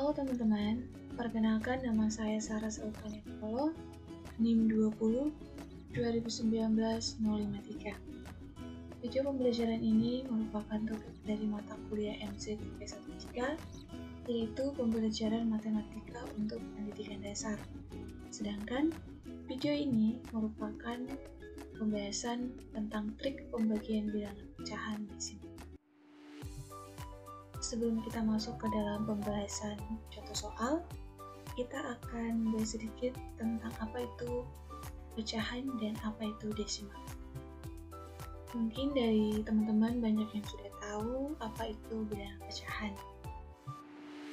Halo teman-teman, perkenalkan nama saya Sarah Sultania Polo, NIM 20 2019-053. Video pembelajaran ini merupakan topik dari mata kuliah MC 313, yaitu pembelajaran matematika untuk pendidikan dasar. Sedangkan video ini merupakan pembahasan tentang trik pembagian bilangan pecahan di sini. Sebelum kita masuk ke dalam pembahasan contoh soal, kita akan bahas sedikit tentang apa itu pecahan dan apa itu desimal. Mungkin dari teman-teman banyak yang sudah tahu apa itu bilangan pecahan.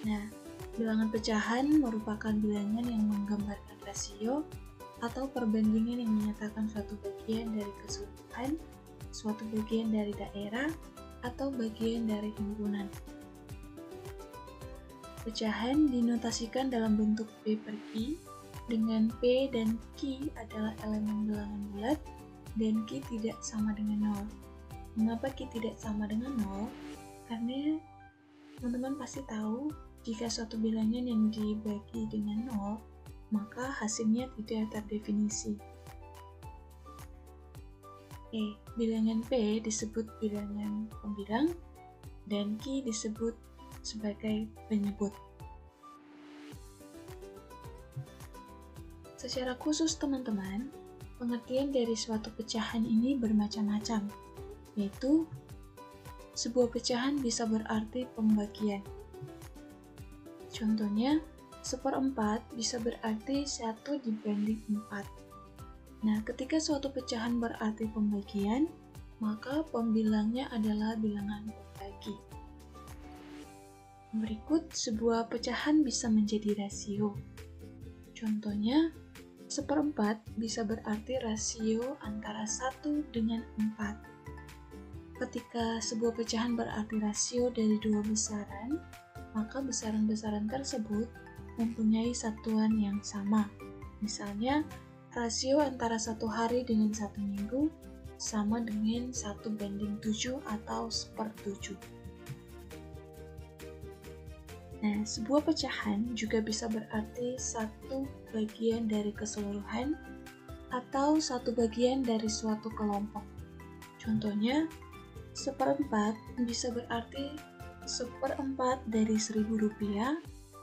Nah, bilangan pecahan merupakan bilangan yang menggambarkan rasio atau perbandingan yang menyatakan suatu bagian dari keseluruhan, suatu bagian dari daerah, atau bagian dari himpunan. Pecahan dinotasikan dalam bentuk P per Q, dengan P dan Q adalah elemen bilangan bulat, dan Q tidak sama dengan 0. Mengapa Q tidak sama dengan 0? Karena teman-teman pasti tahu, jika suatu bilangan yang dibagi dengan 0, maka hasilnya tidak terdefinisi. Bilangan P disebut bilangan pembilang, dan Q disebut sebagai penyebut. Secara khusus teman-teman, pengertian dari suatu pecahan ini bermacam-macam, yaitu sebuah pecahan bisa berarti pembagian. Contohnya, 1/4 bisa berarti 1 dibanding 4. Nah, ketika suatu pecahan berarti pembagian, maka pembilangnya adalah bilangan pembagi. Berikut sebuah pecahan bisa menjadi rasio. Contohnya, 1/4 bisa berarti rasio antara 1 dengan 4. Ketika sebuah pecahan berarti rasio dari dua besaran, maka besaran-besaran tersebut mempunyai satuan yang sama. Misalnya, rasio antara 1 hari dengan 1 minggu sama dengan 1/7 atau 1/7. Nah, sebuah pecahan juga bisa berarti satu bagian dari keseluruhan atau satu bagian dari suatu kelompok. Contohnya, 1/4 bisa berarti 1/4 dari Rp1.000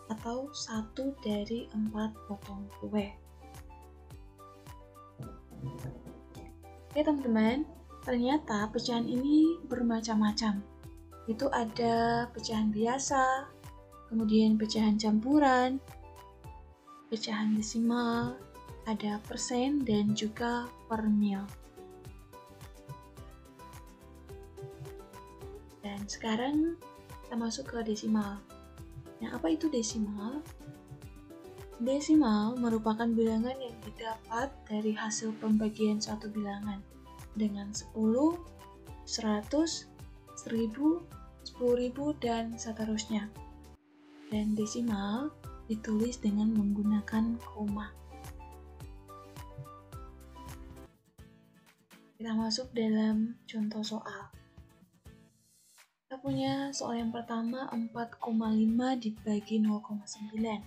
atau 1 dari 4 potong kue. Oke teman-teman, ternyata pecahan ini bermacam-macam. Itu ada pecahan biasa, kemudian pecahan campuran, pecahan desimal, ada persen, dan juga per mil. Dan sekarang kita masuk ke desimal. Nah, apa itu desimal? Desimal merupakan bilangan yang didapat dari hasil pembagian suatu bilangan dengan 10, 100, 1000, 10.000, dan seterusnya. Dan desimal ditulis dengan menggunakan koma. Kita masuk dalam contoh soal. Kita punya soal yang pertama 4,5 dibagi 0,9.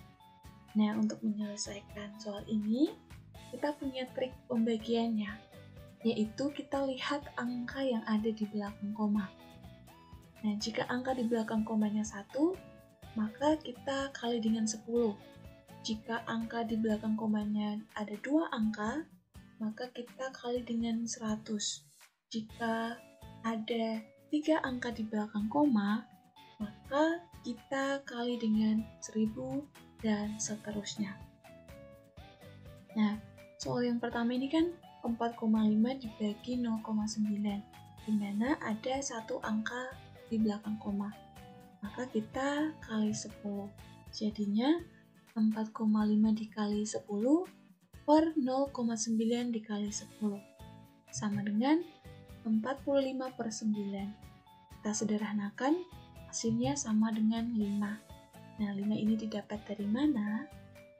Nah, untuk menyelesaikan soal ini, kita punya trik pembagiannya, yaitu kita lihat angka yang ada di belakang koma. Nah, jika angka di belakang komanya 1, maka kita kali dengan 10. Jika angka di belakang komanya ada 2 angka, maka kita kali dengan 100. Jika ada 3 angka di belakang koma, maka kita kali dengan 1000 dan seterusnya. Nah, soal yang pertama ini kan 4,5 dibagi 0,9, di mana ada 1 angka di belakang koma. Maka kita kali 10. Jadinya 4,5 dikali 10 per 0,9 dikali 10. Sama dengan 45 per 9. Kita sederhanakan, hasilnya sama dengan 5. Nah, 5 ini didapat dari mana?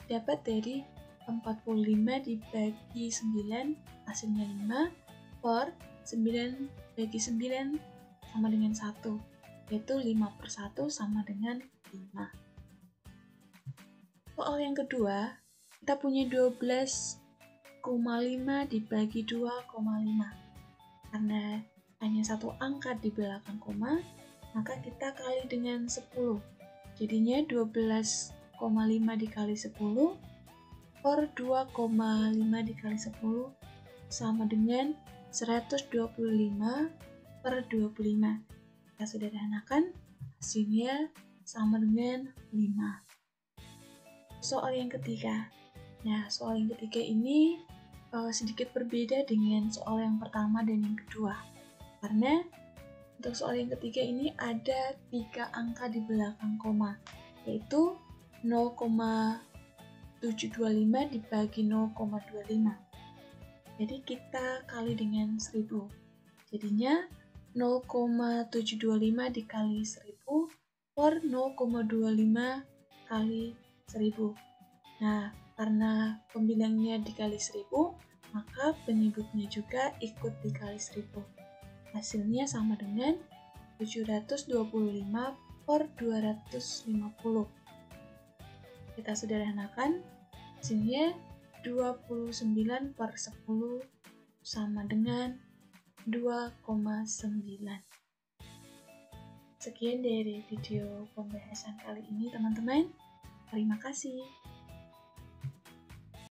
Dapat dari 45 dibagi 9, hasilnya 5, per 9 bagi 9 sama dengan 1. Yaitu 5/1 sama dengan 5. soal yang kedua, kita punya 12,5 dibagi 2,5. Karena hanya satu angka di belakang koma, maka kita kali dengan 10. Jadinya 12,5 dikali 10 per 2,5 dikali 10 sama dengan 125 per 25. Kita sederhanakan, hasilnya sama dengan 5. Soal yang ketiga. Nah, soal yang ketiga ini sedikit berbeda dengan soal yang pertama dan yang kedua. Karena untuk soal yang ketiga ini ada 3 angka di belakang koma, yaitu 0,725 dibagi 0,25. Jadi kita kali dengan 1000. Jadinya 0,725 dikali 1000 per 0,25 kali 1000. Nah, karena pembilangnya dikali 1000, maka penyebutnya juga ikut dikali 1000. Hasilnya sama dengan 725 per 250. Kita sederhanakan, hasilnya 29 per 10 sama dengan 2,9. Sekian dari video pembahasan kali ini, teman-teman. Terima kasih.